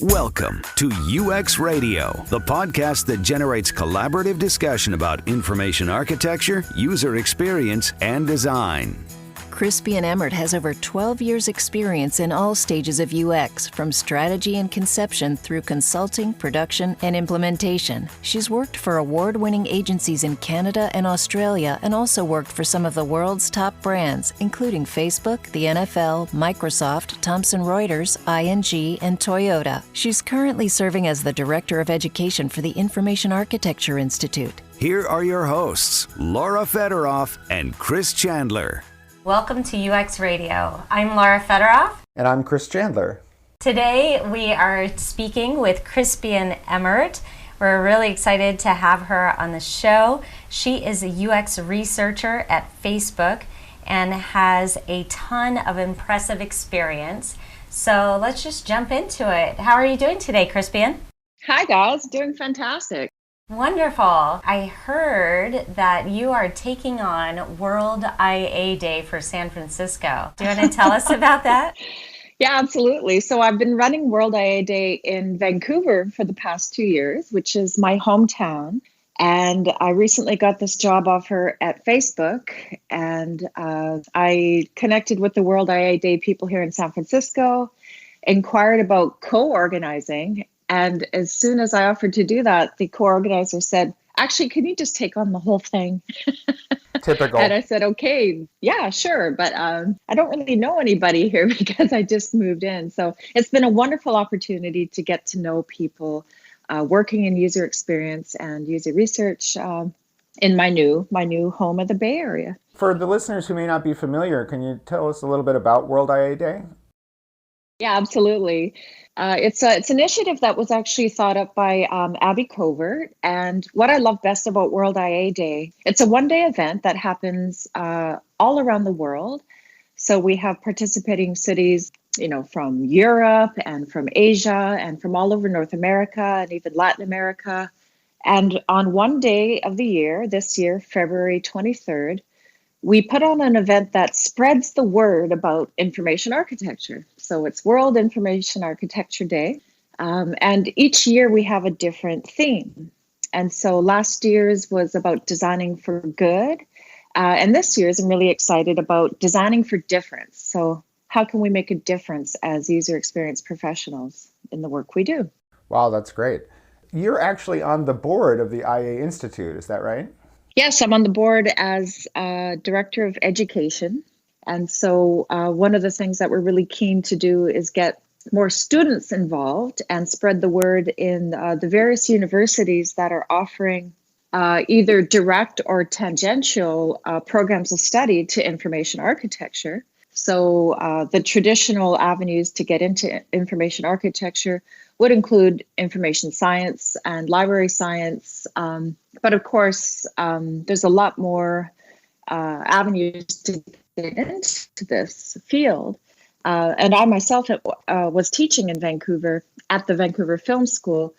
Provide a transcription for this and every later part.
Welcome to UX Radio, the podcast that generates collaborative discussion about information architecture, user experience, and design. Krispian Emert has over 12 years' experience in all stages of UX, from strategy and conception through consulting, production, and implementation. She's worked for award-winning agencies in Canada and Australia, and also worked for some of the world's top brands, including Facebook, the NFL, Microsoft, Thomson Reuters, ING, and Toyota. She's currently serving as the Director of Education for the Information Architecture Institute. Here are your hosts, Laura Federoff and Chris Chandler. Welcome to UX Radio. I'm Laura Federoff. And I'm Chris Chandler. Today we are speaking with Krispian Emert. We're really excited to have her on the show. She is a UX researcher at Facebook and has a ton of impressive experience. So let's just jump into it. How are you doing today, Krispian? Hi guys, doing fantastic. Wonderful. I heard that you are taking on World IA Day for San Francisco. Do you want to tell us about that? Yeah, absolutely. So I've been running World IA Day in Vancouver for the past 2 years, which is my hometown. And I recently got this job offer at Facebook, and I connected with the World IA Day people here in San Francisco, inquired about co-organizing. And as soon as I offered to do that, the co-organizer said, actually, can you just take on the whole thing? Typical. And I said, okay, yeah, sure. But I don't really know anybody here because I just moved in. So it's been a wonderful opportunity to get to know people working in user experience and user research in my new home of the Bay Area. For the listeners who may not be familiar, can you tell us a little bit about World IA Day? Yeah, absolutely. It's an initiative that was actually thought up by Abby Covert. And what I love best about World IA Day, it's a one-day event that happens all around the world. So we have participating cities, from Europe and from Asia and from all over North America and even Latin America. And on one day of the year, this year, February 23rd, we put on an event that spreads the word about information architecture. So it's World Information Architecture Day. And each year we have a different theme. And so last year's was about designing for good. And this year's I'm really excited about designing for difference. So how can we make a difference as user experience professionals in the work we do? Wow, that's great. You're actually on the board of the IA Institute, is that right? Yes, I'm on the board as Director of Education. And so one of the things that we're really keen to do is get more students involved and spread the word in the various universities that are offering either direct or tangential programs of study to information architecture. So the traditional avenues to get into information architecture would include information science and library science. But of course, there's a lot more avenues to get into this field. And I myself was teaching in Vancouver at the Vancouver Film School,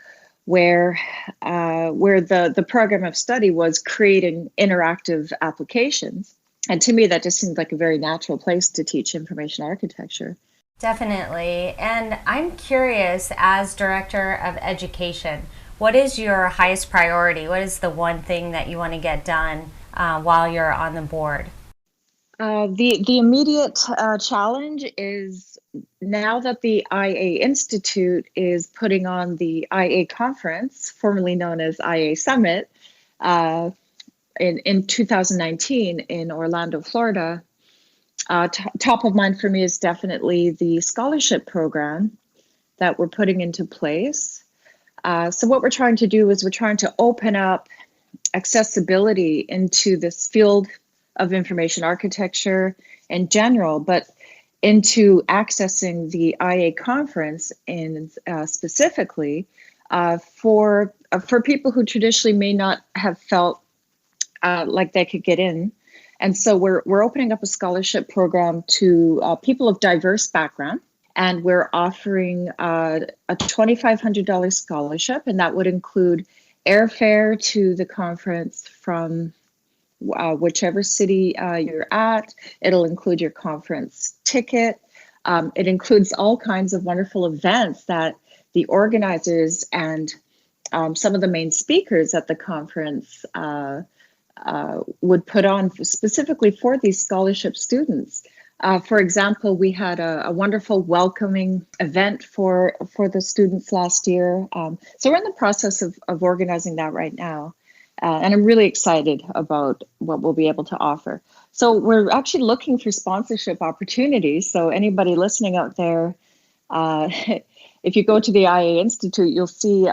where the program of study was creating interactive applications. And to me, that just seemed like a very natural place to teach information architecture. Definitely. And I'm curious, as Director of Education, what is your highest priority? What is the one thing that you want to get done while you're on the board? The immediate challenge is now that the IA Institute is putting on the IA Conference, formerly known as IA Summit, in 2019 in Orlando, Florida. Top of mind for me is definitely the scholarship program that we're putting into place. So what we're trying to do is we're trying to open up accessibility into this field of information architecture in general, but into accessing the IA conference in specifically for people who traditionally may not have felt like they could get in. And so we're opening up a scholarship program to people of diverse background, and we're offering a $2,500 scholarship, and that would include airfare to the conference from whichever city you're at. It'll include your conference ticket. It includes all kinds of wonderful events that the organizers and some of the main speakers at the conference would put on specifically for these scholarship students. For example, we had a wonderful welcoming event for the students last year. So we're in the process of organizing that right now. And I'm really excited about what we'll be able to offer. So we're actually looking for sponsorship opportunities. So anybody listening out there, if you go to the IA Institute, you'll see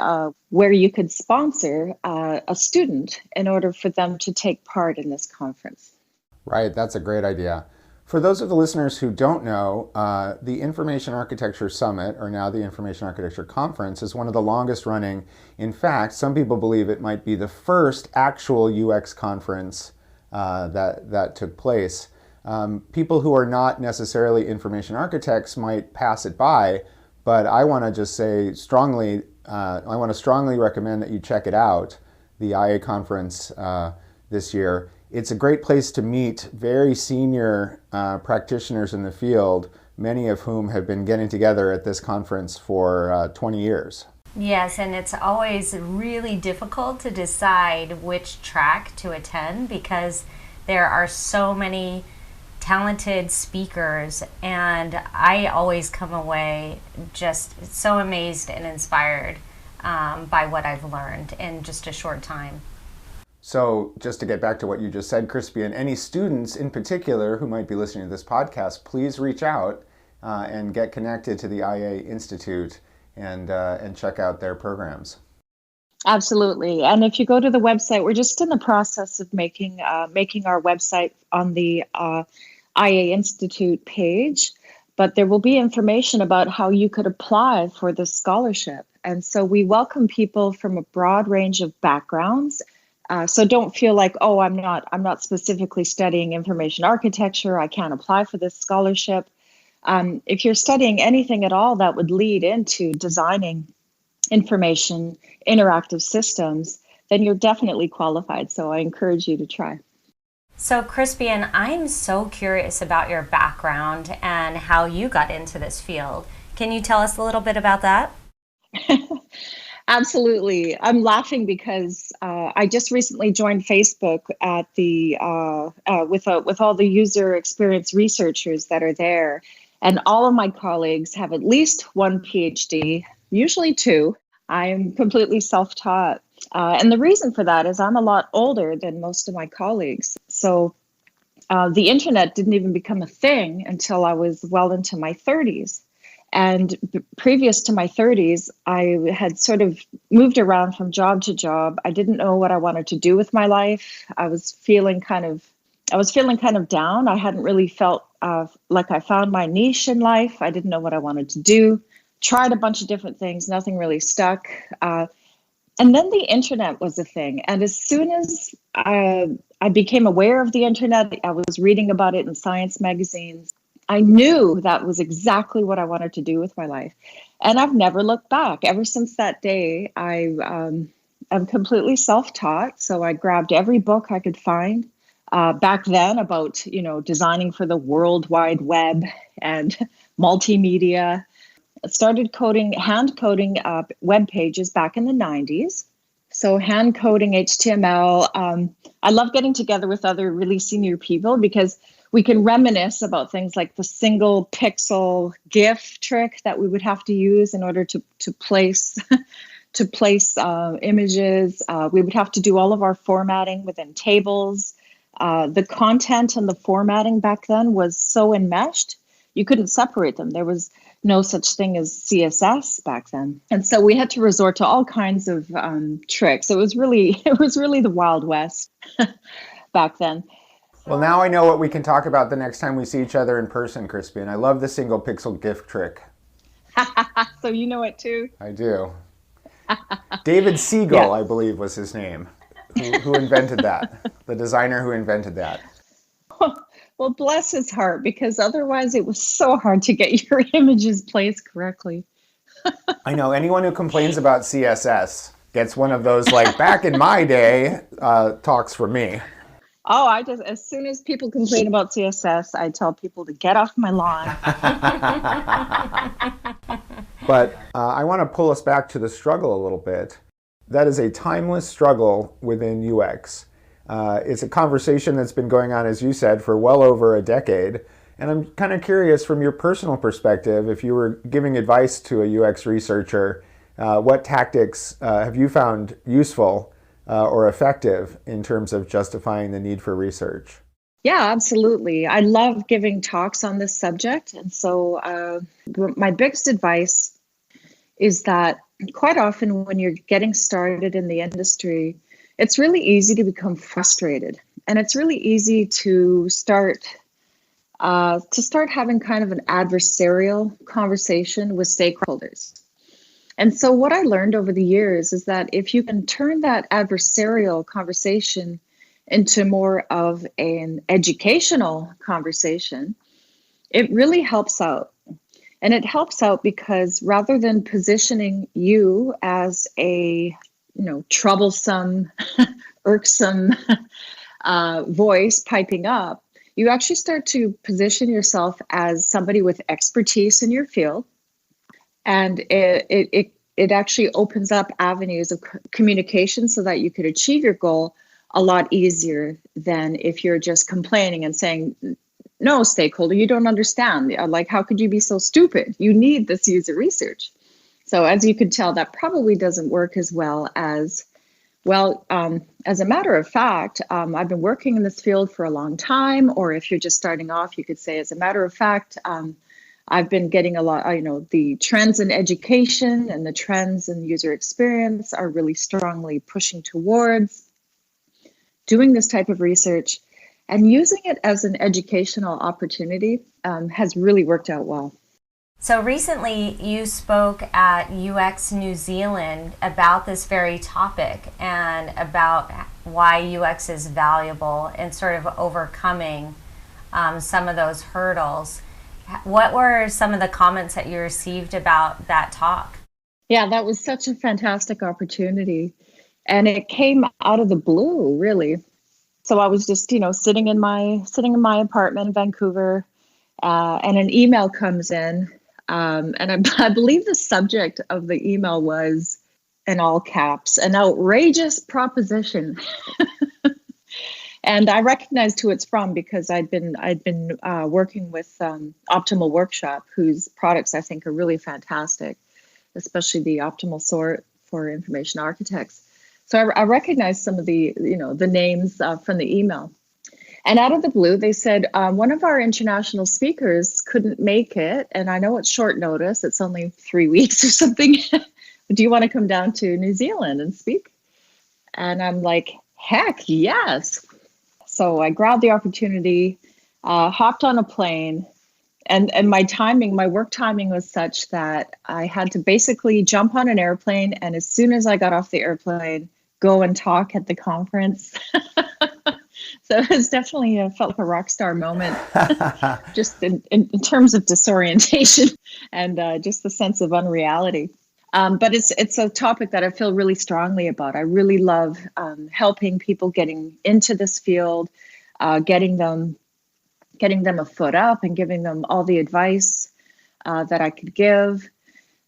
where you could sponsor a student in order for them to take part in this conference. Right, that's a great idea. For those of the listeners who don't know, the Information Architecture Summit, or now the Information Architecture Conference, is one of the longest running. In fact, some people believe it might be the first actual UX conference that took place. People who are not necessarily information architects might pass it by, but I want to just say strongly, I want to strongly recommend that you check it out, the IA conference this year. It's a great place to meet very senior practitioners in the field, many of whom have been getting together at this conference for 20 years. Yes, and it's always really difficult to decide which track to attend because there are so many talented speakers, and I always come away just so amazed and inspired by what I've learned in just a short time. So just to get back to what you just said, Krispian, any students in particular who might be listening to this podcast, please reach out and get connected to the IA Institute and check out their programs. Absolutely. And if you go to the website, we're just in the process of making our website on the IA Institute page, but there will be information about how you could apply for this scholarship. And so we welcome people from a broad range of backgrounds. So don't feel like, oh, I'm not specifically studying information architecture, I can't apply for this scholarship. If you're studying anything at all that would lead into designing information interactive systems, then you're definitely qualified. So I encourage you to try. So Krispian, I'm so curious about your background and how you got into this field. Can you tell us a little bit about that? Absolutely. I'm laughing because I just recently joined Facebook at the with all the user experience researchers that are there, and all of my colleagues have at least one PhD, usually two. I'm completely self-taught, and the reason for that is I'm a lot older than most of my colleagues. So the internet didn't even become a thing until I was well into my 30s. And previous to my 30s, I had sort of moved around from job to job. I didn't know what I wanted to do with my life. I was feeling kind of down. I hadn't really felt like I found my niche in life. I didn't know what I wanted to do. Tried a bunch of different things. Nothing really stuck. And then the internet was a thing. And as soon as I became aware of the internet, I was reading about it in science magazines. I knew that was exactly what I wanted to do with my life. And I've never looked back. Ever since that day, I'm completely self-taught. So I grabbed every book I could find back then about, designing for the World Wide Web and multimedia. I started hand coding web pages back in the 90s. So hand coding HTML. I love getting together with other really senior people because we can reminisce about things like the single pixel GIF trick that we would have to use in order to place images. We would have to do all of our formatting within tables. The content and the formatting back then was so enmeshed, you couldn't separate them. There was no such thing as CSS back then. And so we had to resort to all kinds of tricks. It was really the Wild West back then. Well, now I know what we can talk about the next time we see each other in person, Krispian. I love the single pixel GIF trick. So you know it too? I do. David Siegel, Yeah. I believe, was his name, who invented that, the designer who invented that. Well, bless his heart, because otherwise it was so hard to get your images placed correctly. I know anyone who complains about CSS gets one of those, like, back in my day, talks from me. Oh, as soon as people complain about CSS, I tell people to get off my lawn. But I want to pull us back to the struggle a little bit. That is a timeless struggle within UX. It's a conversation that's been going on, as you said, for well over a decade. And I'm kind of curious from your personal perspective, if you were giving advice to a UX researcher, what tactics have you found useful or effective in terms of justifying the need for research? Yeah, absolutely. I love giving talks on this subject. And so my biggest advice is that quite often when you're getting started in the industry, it's really easy to become frustrated. And it's really easy to start having kind of an adversarial conversation with stakeholders. And so what I learned over the years is that if you can turn that adversarial conversation into more of an educational conversation, it really helps out. And it helps out because rather than positioning you as a, troublesome, irksome voice piping up, you actually start to position yourself as somebody with expertise in your field. And it actually opens up avenues of communication so that you could achieve your goal a lot easier than if you're just complaining and saying, no, stakeholder, you don't understand. Like, how could you be so stupid? You need this user research. So as you could tell, that probably doesn't work as well. As a matter of fact, I've been working in this field for a long time, or if you're just starting off, you could say, as a matter of fact, I've been getting a lot, the trends in education and the trends in user experience are really strongly pushing towards doing this type of research, and using it as an educational opportunity has really worked out well. So recently you spoke at UX New Zealand about this very topic and about why UX is valuable and sort of overcoming some of those hurdles. What were some of the comments that you received about that talk? Yeah, that was such a fantastic opportunity. And it came out of the blue, really. So I was just, sitting in my apartment in Vancouver, and an email comes in. And I believe the subject of the email was, in all caps, an outrageous proposition. And I recognized who it's from because I'd been working with Optimal Workshop, whose products I think are really fantastic, especially the Optimal Sort for information architects. So I recognized some of the names from the email. And out of the blue, they said, one of our international speakers couldn't make it. And I know it's short notice. It's only 3 weeks or something. Do you want to come down to New Zealand and speak? And I'm like, heck, yes. So I grabbed the opportunity, hopped on a plane, and my work timing was such that I had to basically jump on an airplane, and as soon as I got off the airplane, go and talk at the conference. So it was definitely felt like a rock star moment, just in terms of disorientation and just the sense of unreality. But it's a topic that I feel really strongly about. I really love helping people getting into this field, getting them a foot up and giving them all the advice that I could give.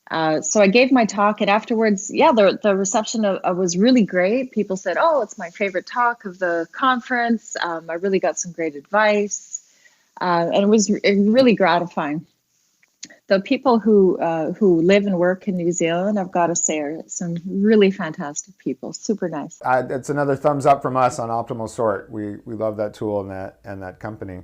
So I gave my talk, and afterwards, the reception was really great. People said, "Oh, it's my favorite talk of the conference. I really got some great advice," and it was really gratifying. The people who live and work in New Zealand, I've got to say, are some really fantastic people. Super nice. That's another thumbs up from us on Optimal Sort. We love that tool and that company.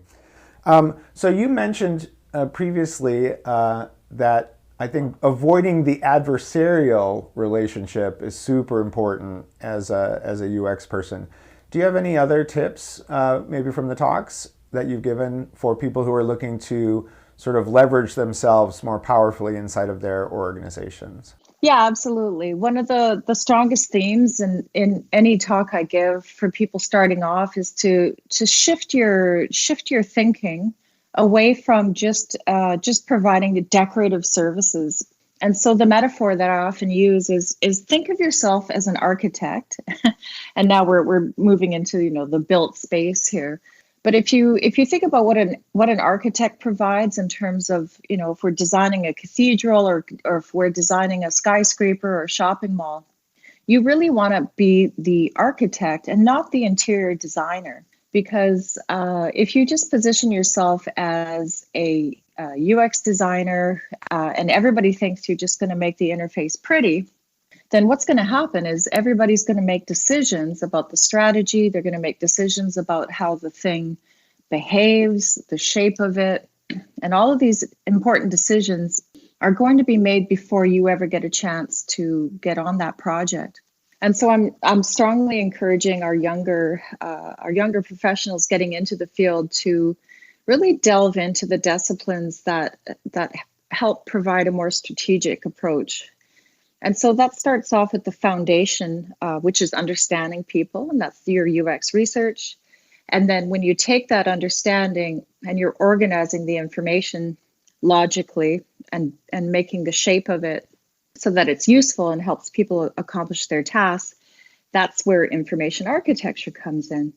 So you mentioned previously that I think avoiding the adversarial relationship is super important as a UX person. Do you have any other tips, maybe from the talks that you've given for people who are looking to sort of leverage themselves more powerfully inside of their organizations? Yeah, absolutely. One of the strongest themes in any talk I give for people starting off is to shift your thinking away from just providing the decorative services. And so the metaphor that I often use is think of yourself as an architect. And now we're moving into the built space here. But if you think about what an architect provides in terms of, if we're designing a cathedral or if we're designing a skyscraper or a shopping mall, you really want to be the architect and not the interior designer. Because if you just position yourself as a UX designer and everybody thinks you're just going to make the interface pretty, then what's going to happen is everybody's going to make decisions about the strategy. They're going to make decisions about how the thing behaves, the shape of it, and all of these important decisions are going to be made before you ever get a chance to get on that project. And so I'm strongly encouraging our younger professionals getting into the field to really delve into the disciplines that help provide a more strategic approach. And so that starts off with the foundation, which is understanding people, and that's your UX research. And then when you take that understanding and you're organizing the information logically and making the shape of it so that it's useful and helps people accomplish their tasks, that's where information architecture comes in.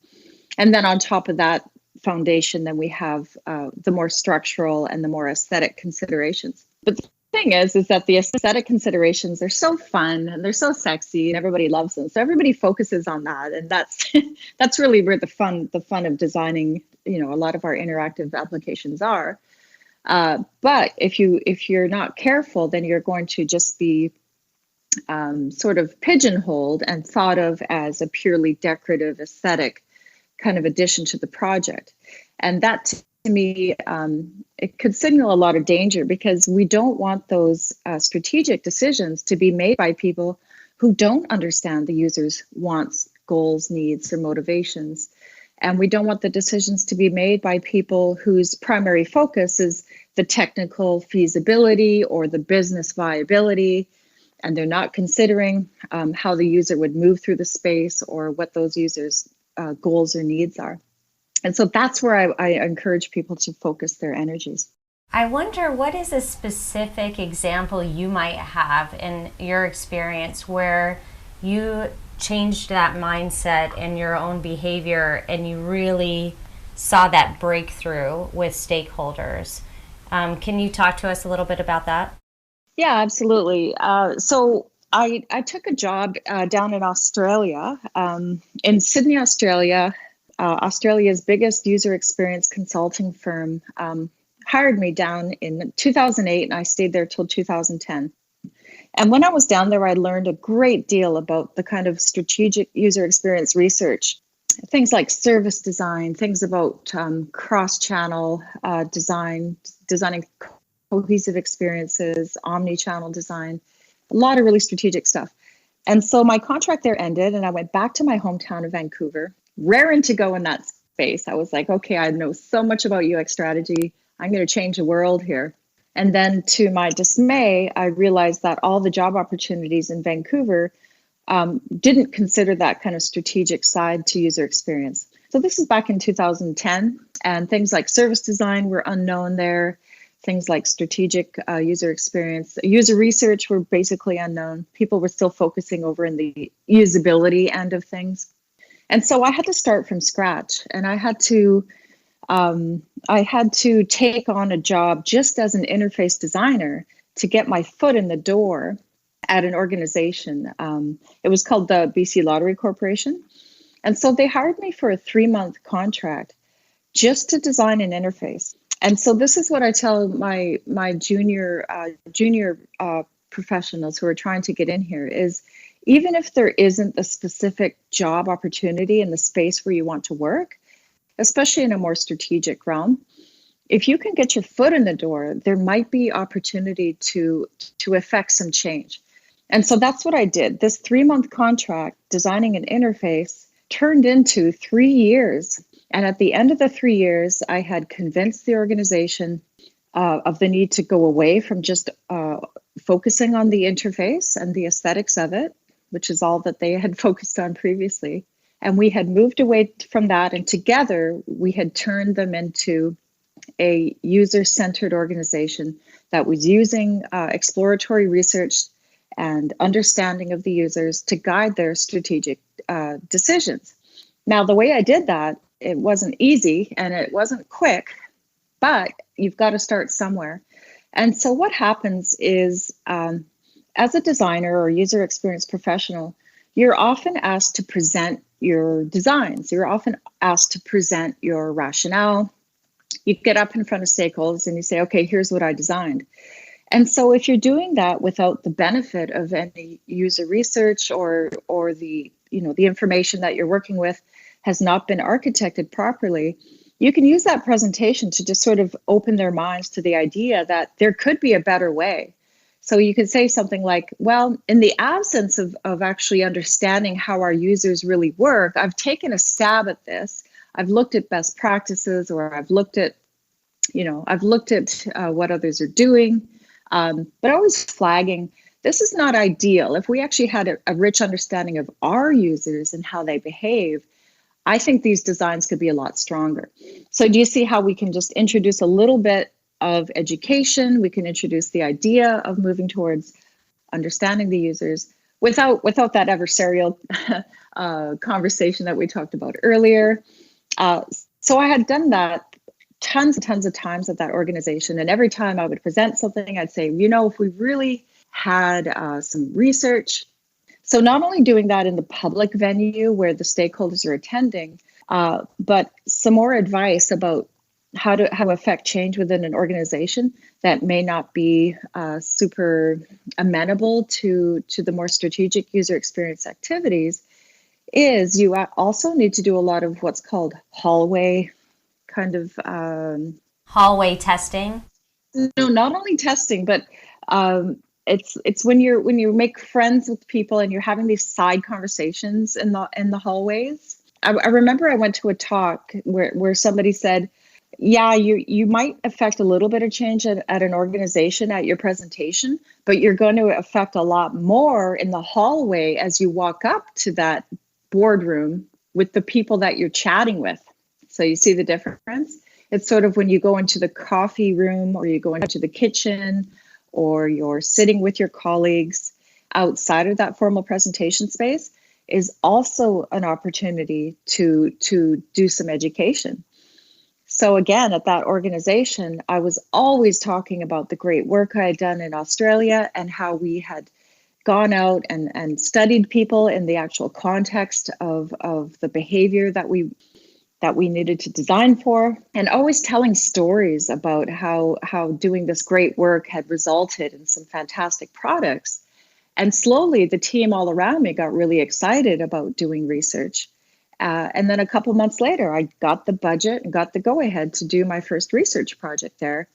And then on top of that foundation, then we have the more structural and the more aesthetic considerations. But the thing is that the aesthetic considerations are so fun and they're so sexy and everybody loves them. So everybody focuses on that. And that's really where the fun of designing, a lot of our interactive applications are. But if you're not careful, then you're going to just be sort of pigeonholed and thought of as a purely decorative aesthetic kind of addition to the project. And that to me, it could signal a lot of danger because we don't want those strategic decisions to be made by people who don't understand the user's wants, goals, needs, or motivations. And we don't want the decisions to be made by people whose primary focus is the technical feasibility or the business viability, and they're not considering how the user would move through the space or what those users' goals or needs are. And so that's where I encourage people to focus their energies. I wonder, what is a specific example you might have in your experience where you changed that mindset and your own behavior and you really saw that breakthrough with stakeholders? Can you talk to us a little bit about that? Yeah, absolutely. So I took a job down in Australia, in Sydney, Australia. Australia's biggest user experience consulting firm hired me down in 2008, and I stayed there till 2010. And when I was down there, I learned a great deal about the kind of strategic user experience research, things like service design, things about cross-channel designing cohesive experiences, omni-channel design, a lot of really strategic stuff. And so my contract there ended, and I went back to my hometown of Vancouver, raring to go in that space. I was like, okay, I know so much about UX strategy. I'm going to change the world here. And then to my dismay, I realized that all the job opportunities in Vancouver didn't consider that kind of strategic side to user experience. So this is back in 2010, and things like service design were unknown there. Things like strategic user experience, user research were basically unknown. People were still focusing over in the usability end of things. And so I had to start from scratch, and I had to take on a job just as an interface designer to get my foot in the door at an organization. It was called the BC Lottery Corporation. And so they hired me for a 3-month contract just to design an interface. And so this is what I tell my junior professionals who are trying to get in here is, even if there isn't a specific job opportunity in the space where you want to work, especially in a more strategic realm, if you can get your foot in the door, there might be opportunity to affect some change. And so that's what I did. This 3-month contract, designing an interface, turned into 3 years. And at the end of the 3 years, I had convinced the organization of the need to go away from just focusing on the interface and the aesthetics of it, which is all that they had focused on previously. And we had moved away from that, and together we had turned them into a user-centered organization that was using exploratory research and understanding of the users to guide their strategic decisions. Now, the way I did that it wasn't easy and it wasn't quick, but you've got to start somewhere. And so what happens is, as a designer or user experience professional, you're often asked to present your designs. You're often asked to present your rationale. You get up in front of stakeholders and you say, okay, here's what I designed. And so if you're doing that without the benefit of any user research or the, the information that you're working with has not been architected properly, you can use that presentation to just sort of open their minds to the idea that there could be a better way. So you could say something like, well, in the absence of actually understanding how our users really work, I've taken a stab at this. I've looked at best practices, or I've looked at what others are doing, but always flagging, this is not ideal. If we actually had a rich understanding of our users and how they behave, I think these designs could be a lot stronger. So do you see how we can just introduce a little bit of education? We can introduce the idea of moving towards understanding the users without that adversarial conversation that we talked about earlier. So I had done that tons and tons of times at that organization. And every time I would present something, I'd say, if we really had some research. So not only doing that in the public venue where the stakeholders are attending, but some more advice about how to affect change within an organization that may not be super amenable to the more strategic user experience activities is you also need to do a lot of what's called hallway kind of... hallway testing? No, not only testing, but it's when you make friends with people and you're having these side conversations in the hallways. I remember I went to a talk where somebody said, yeah, you might affect a little bit of change at an organization at your presentation, but you're going to affect a lot more in the hallway as you walk up to that boardroom with the people that you're chatting with. So you see the difference? It's sort of when you go into the coffee room or you go into the kitchen or you're sitting with your colleagues outside of that formal presentation space is also an opportunity to do some education. So again, at that organization, I was always talking about the great work I had done in Australia and how we had gone out and studied people in the actual context of the behavior that we needed to design for, and always telling stories about how doing this great work had resulted in some fantastic products. And slowly, the team all around me got really excited about doing research. And then a couple months later, I got the budget and got the go-ahead to do my first research project there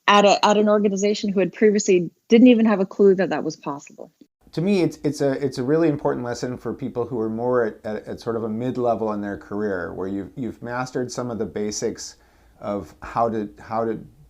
at an organization who had previously didn't even have a clue that was possible. To me, it's a really important lesson for people who are more at sort of a mid-level in their career, where you've mastered some of the basics of how to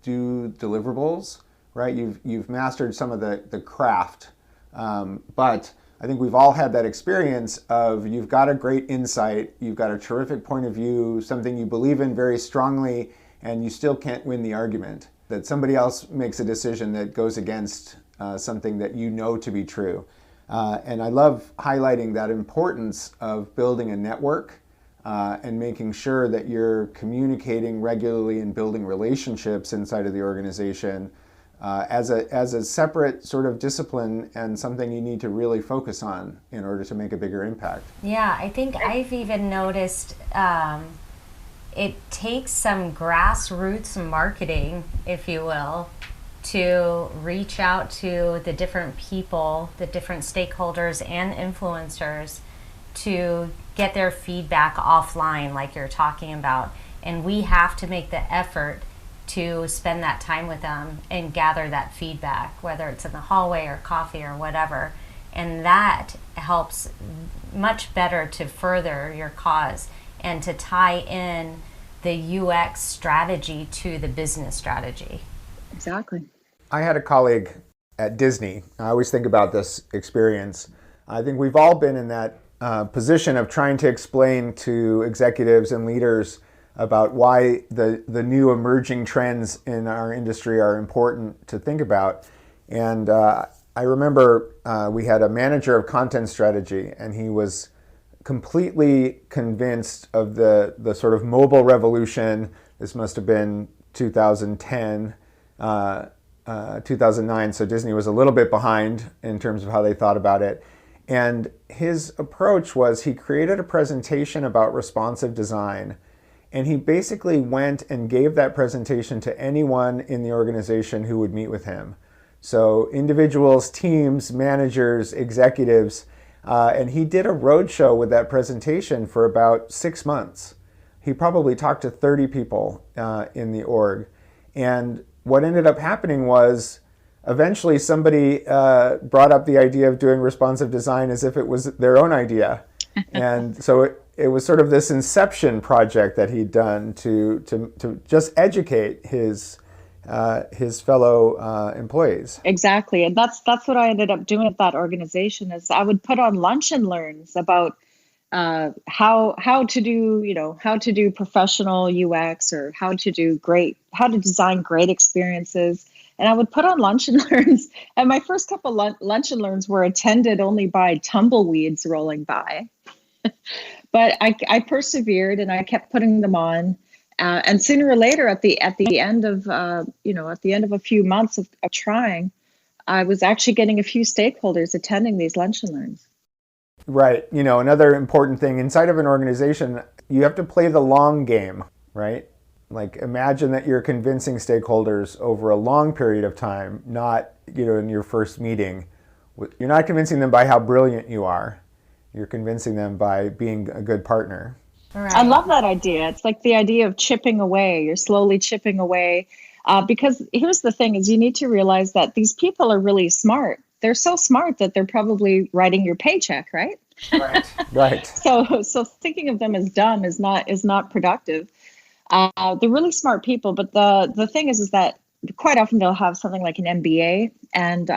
do deliverables, right? You've mastered some of the craft, but I think we've all had that experience of you've got a great insight, you've got a terrific point of view, something you believe in very strongly, and you still can't win the argument. That somebody else makes a decision that goes against something that you know to be true. And I love highlighting that importance of building a network and making sure that you're communicating regularly and building relationships inside of the organization as a separate sort of discipline and something you need to really focus on in order to make a bigger impact. Yeah, I think I've even noticed it takes some grassroots marketing, if you will, to reach out to the different people, the different stakeholders and influencers to get their feedback offline like you're talking about. And we have to make the effort to spend that time with them and gather that feedback, whether it's in the hallway or coffee or whatever. And that helps much better to further your cause and to tie in the UX strategy to the business strategy. Exactly. I had a colleague at Disney. I always think about this experience. I think we've all been in that position of trying to explain to executives and leaders about why the new emerging trends in our industry are important to think about. And I remember we had a manager of content strategy, and he was completely convinced of the sort of mobile revolution. This must have been 2010, 2009, so Disney was a little bit behind in terms of how they thought about it. And his approach was he created a presentation about responsive design, and he basically went and gave that presentation to anyone in the organization who would meet with him. So individuals, teams, managers, executives, and he did a roadshow with that presentation for about 6 months. He probably talked to 30 people in the org. And what ended up happening was eventually somebody brought up the idea of doing responsive design as if it was their own idea. And so it was sort of this inception project that he'd done to just educate his fellow employees. Exactly. And that's what I ended up doing at that organization is I would put on lunch and learns about how to do professional UX, or how to design great experiences. And I would put on lunch and learns, and my first couple lunch and learns were attended only by tumbleweeds rolling by. But I persevered and I kept putting them on. And sooner or later, at the end of a few months of trying, I was actually getting a few stakeholders attending these lunch and learns. Right. Another important thing inside of an organization, you have to play the long game, right? Like imagine that you're convincing stakeholders over a long period of time, not, in your first meeting. You're not convincing them by how brilliant you are. You're convincing them by being a good partner. Right. I love that idea. It's like the idea of chipping away. You're slowly chipping away. Because here's the thing is you need to realize that these people are really smart. They're so smart that they're probably writing your paycheck, right? Right. So thinking of them as dumb is not productive. They're really smart people, but the thing is that quite often they'll have something like an MBA, and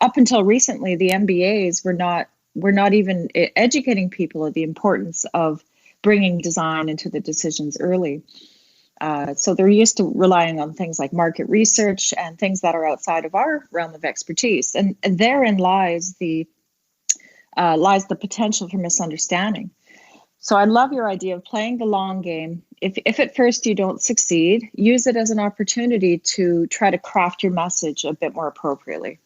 up until recently, the MBAs were not even educating people of the importance of bringing design into the decisions early. So they're used to relying on things like market research and things that are outside of our realm of expertise, and therein lies the potential for misunderstanding. So I love your idea of playing the long game. If at first you don't succeed, use it as an opportunity to try to craft your message a bit more appropriately.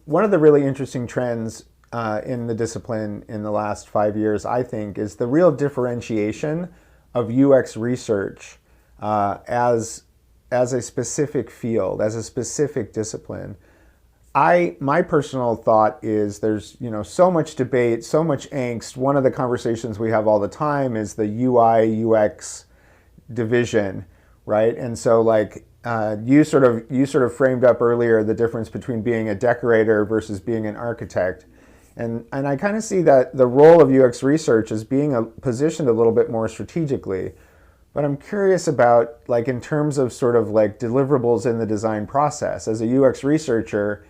One of the really interesting trends in the discipline in the last 5 years, I think, is the real differentiation of UX research as a specific field, as a specific discipline. My personal thought is there's so much debate, so much angst. One of the conversations we have all the time is the UI UX division, right? And so you sort of framed up earlier the difference between being a decorator versus being an architect. And I kind of see that the role of UX research as being positioned a little bit more strategically. But I'm curious about in terms of sort of deliverables in the design process. As a UX researcher,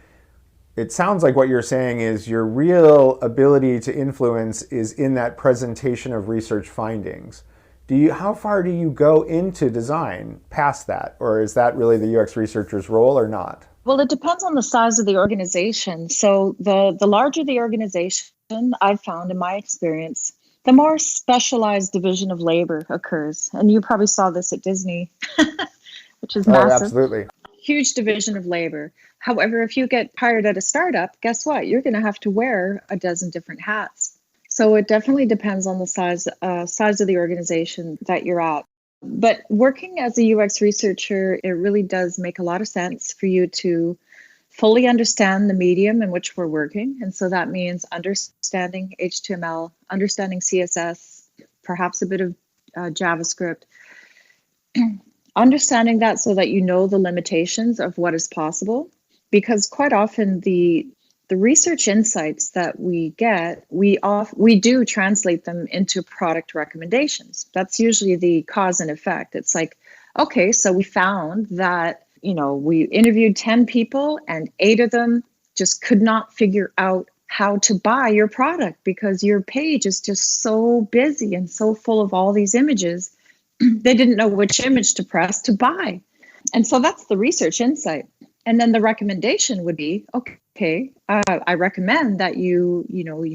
it sounds like what you're saying is your real ability to influence is in that presentation of research findings. How far do you go into design past that? Or is that really the UX researcher's role or not? Well, it depends on the size of the organization. So the larger the organization, I've found in my experience, the more specialized division of labor occurs. And you probably saw this at Disney, which is massive. Oh, absolutely. Huge division of labor. However, if you get hired at a startup, guess what? You're going to have to wear a dozen different hats. So it definitely depends on the size of the organization that you're at. But working as a UX researcher, it really does make a lot of sense for you to fully understand the medium in which we're working. And so that means understanding HTML, understanding CSS, perhaps a bit of JavaScript, understanding that so that you know the limitations of what is possible. Because quite often the research insights that we get, we do translate them into product recommendations. That's usually the cause and effect. It's like, okay, so we found that, we interviewed 10 people and 8 of them just could not figure out how to buy your product because your page is just so busy and so full of all these images. They didn't know which image to press to buy. And so that's the research insight. And then the recommendation would be, okay, okay, I recommend that you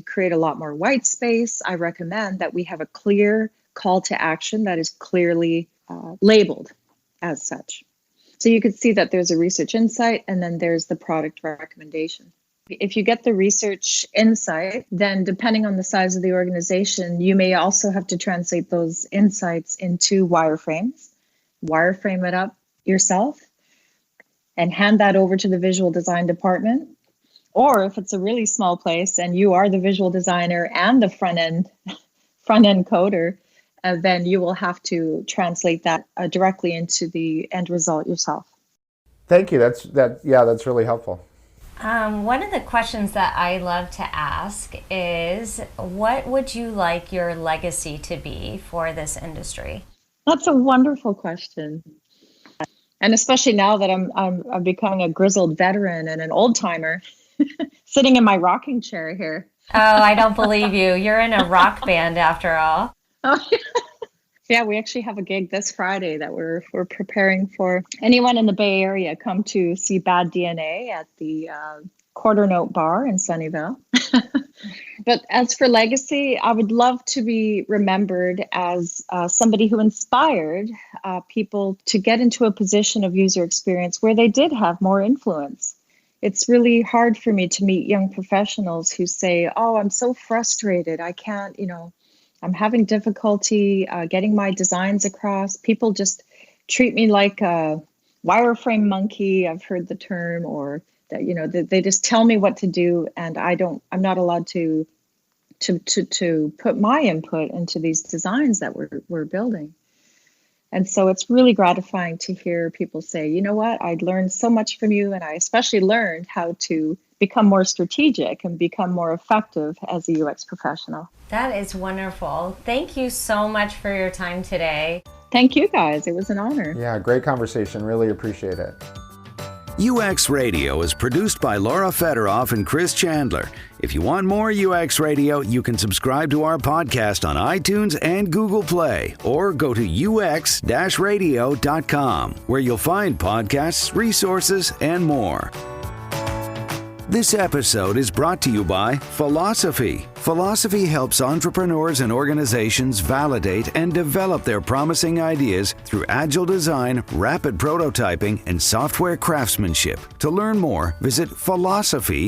create a lot more white space. I recommend that we have a clear call to action that is clearly labeled as such. So you can see that there's a research insight and then there's the product recommendation. If you get the research insight, then depending on the size of the organization, you may also have to translate those insights into wireframes, wireframe it up yourself, and hand that over to the visual design department. Or if it's a really small place and you are the visual designer and the front end coder, then you will have to translate that directly into the end result yourself. Thank you. That's really helpful. One of the questions that I love to ask is, what would you like your legacy to be for this industry? That's a wonderful question. And especially now that I'm becoming a grizzled veteran and an old timer, sitting in my rocking chair here. Oh, I don't believe you. You're in a rock band after all. Oh, yeah, we actually have a gig this Friday that we're preparing for. Anyone in the Bay Area, come to see Bad DNA at the Quarter Note Bar in Sunnyvale. But as for legacy, I would love to be remembered as somebody who inspired people to get into a position of user experience where they did have more influence. It's really hard for me to meet young professionals who say, oh, I'm so frustrated. I can't, I'm having difficulty getting my designs across. People just treat me like a wireframe monkey. I've heard the term, or that, they just tell me what to do, and I'm not allowed to put my input into these designs that we're building. And so it's really gratifying to hear people say, you know what, I learned so much from you, and I especially learned how to become more strategic and become more effective as a UX professional. That is wonderful. Thank you so much for your time today. Thank you, guys. It was an honor. Yeah, great conversation. Really appreciate it. UX Radio is produced by Laura Federoff and Chris Chandler. If you want more UX Radio, you can subscribe to our podcast on iTunes and Google Play, or go to ux-radio.com, where you'll find podcasts, resources, and more. This episode is brought to you by Philosophy. Philosophy helps entrepreneurs and organizations validate and develop their promising ideas through agile design, rapid prototyping, and software craftsmanship. To learn more, visit philosophy.is.